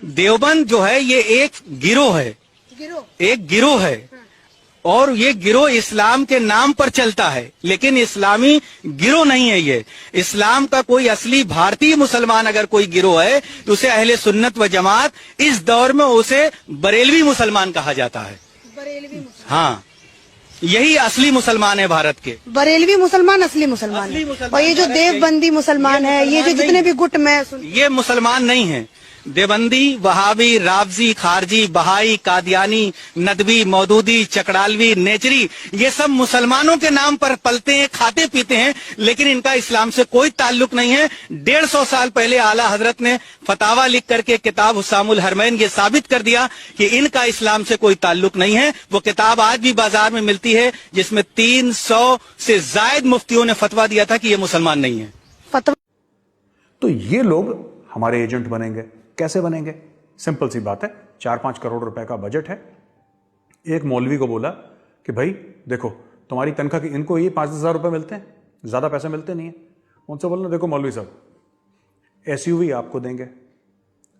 देवबंद जो है ये एक गिरोह है, एक गिरोह है, और ये गिरोह इस्लाम के नाम पर चलता है, लेकिन इस्लामी गिरोह नहीं है। ये इस्लाम का कोई असली भारतीय मुसलमान अगर कोई गिरोह है तो उसे अहले सुन्नत व जमात, इस दौर में उसे बरेलवी मुसलमान कहा जाता है। बरेलवी मुसलमान, हाँ, यही असली मुसलमान है भारत के। बरेलवी मुसलमान असली मुसलमान है। और ये जो देवबंदी मुसलमान है, ये जो जितने भी गुट में ये मुसलमान नहीं है। देवबंदी, वहाबी, रावजी, खारजी, बहाई, कादियानी, नदवी, मौदूदी, चकड़ालवी, नेचरी, ये सब मुसलमानों के नाम पर पलते हैं, खाते पीते हैं, लेकिन इनका इस्लाम से कोई ताल्लुक नहीं है। 150 साल पहले आला हजरत ने फतावा लिख करके किताब हुस्सामुल हरमैन ये साबित कर दिया कि इनका इस्लाम से कोई ताल्लुक नहीं है। वो किताब आज भी बाजार में मिलती है, जिसमें 300 से जायद मुफ्तियों ने फतवा दिया था कि ये मुसलमान नहीं है। तो ये लोग हमारे एजेंट बनेंगे। कैसे बनेंगे? सिंपल सी बात है, 4-5 करोड़ रुपए का बजट है। एक मौलवी को बोला कि भाई देखो, तुम्हारी तनख्वाह की, इनको ये 5,000 रुपए मिलते हैं, ज्यादा पैसे मिलते नहीं है। उनसे बोलना, देखो मौलवी साहब, SUV आपको देंगे,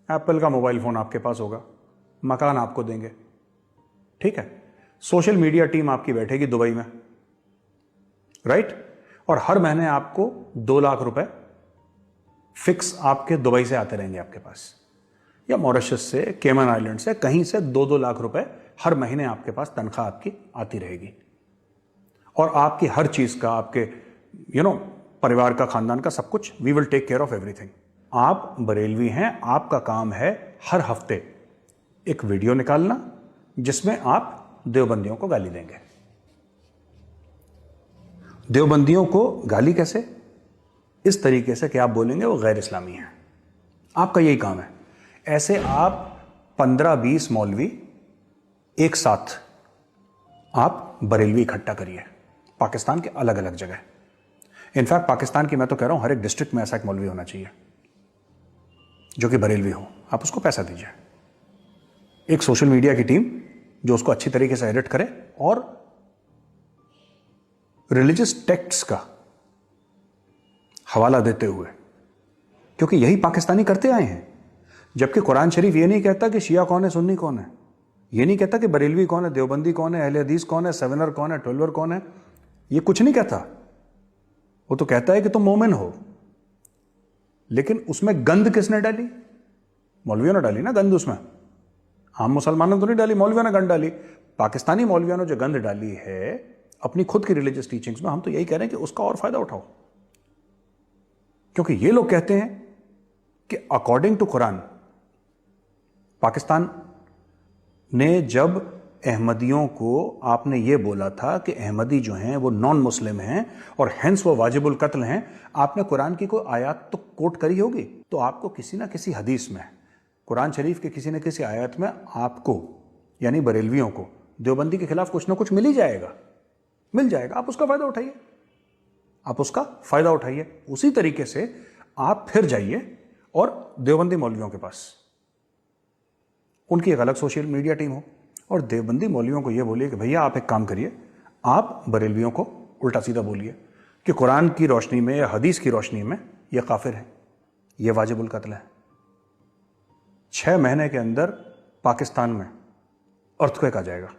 एप्पल का मोबाइल फोन आपके पास होगा, मकान आपको देंगे, ठीक है, सोशल मीडिया टीम आपकी बैठेगी दुबई में, राइट, और हर महीने आपको 2 लाख रुपए फिक्स आपके दुबई से आते रहेंगे आपके पास, या मॉरिशस से, केमन आइलैंड से, कहीं से 2-2 लाख रुपए हर महीने आपके पास तनख्वाह आपकी आती रहेगी। और आपकी हर चीज का, आपके परिवार का, खानदान का, सब कुछ, we will take care of everything. आप बरेलवी हैं, आपका काम है हर हफ्ते एक वीडियो निकालना जिसमें आप देवबंदियों को गाली देंगे। देवबंदियों को गाली कैसे? इस तरीके से कि आप बोलेंगे वो गैर इस्लामी है। आपका यही काम है। ऐसे आप 15-20 मौलवी एक साथ आप बरेलवी इकट्ठा करिए, पाकिस्तान के अलग अलग जगह। इनफैक्ट पाकिस्तान की मैं तो कह रहा हूं हर एक डिस्ट्रिक्ट में ऐसा एक मौलवी होना चाहिए जो कि बरेलवी हो। आप उसको पैसा दीजिए, एक सोशल मीडिया की टीम जो उसको अच्छी तरीके से एडिट करे, और रिलीजियस टेक्स्ट्स का हवाला देते हुए, क्योंकि यही पाकिस्तानी करते आए हैं। जबकि कुरान शरीफ ये नहीं कहता कि शिया कौन है, सुन्नी कौन है, ये नहीं कहता कि बरेलवी कौन है, देवबंदी कौन है, अहले हदीस कौन है, सेवनर कौन है, 12वर कौन है, ये कुछ नहीं कहता। वो तो कहता है कि तुम मोमिन हो। लेकिन उसमें गंद किसने डाली? मौलवियों ने डाली ना गंद उसमें। आम मुसलमानों ने तो नहीं डाली, मौलवियों ने गंद डाली। पाकिस्तानी मौलवियों ने जो गंद डाली है अपनी खुद की रिलीजियस टीचिंग्स में, हम तो यही कह रहे हैं कि उसका और फायदा उठाओ। क्योंकि ये लोग कहते हैं कि अकॉर्डिंग टू कुरान, पाकिस्तान ने जब अहमदियों को आपने ये बोला था कि अहमदी जो हैं वो नॉन मुस्लिम हैं और हेंस वो वाजिबुल कत्ल हैं, आपने कुरान की कोई आयत तो कोट करी होगी। तो आपको किसी ना किसी हदीस में, कुरान शरीफ के किसी न किसी आयत में आपको, यानी बरेलवियों को, देवबंदी के खिलाफ कुछ ना कुछ मिल ही जाएगा, मिल जाएगा। आप उसका फायदा उठाइए, आप उसका फायदा उठाइए। उसी तरीके से आप फिर जाइए और देवबंदी मौलवियों के पास, उनकी एक अलग सोशल मीडिया टीम हो, और देवबंदी मौलवियों को यह बोलिए कि भैया आप एक काम करिए, आप बरेलवियों को उल्टा सीधा बोलिए कि कुरान की रोशनी में या हदीस की रोशनी में यह काफिर है, यह वाजिबुल कत्ल है। 6 महीने के अंदर पाकिस्तान में अर्थक्वेक आ जाएगा।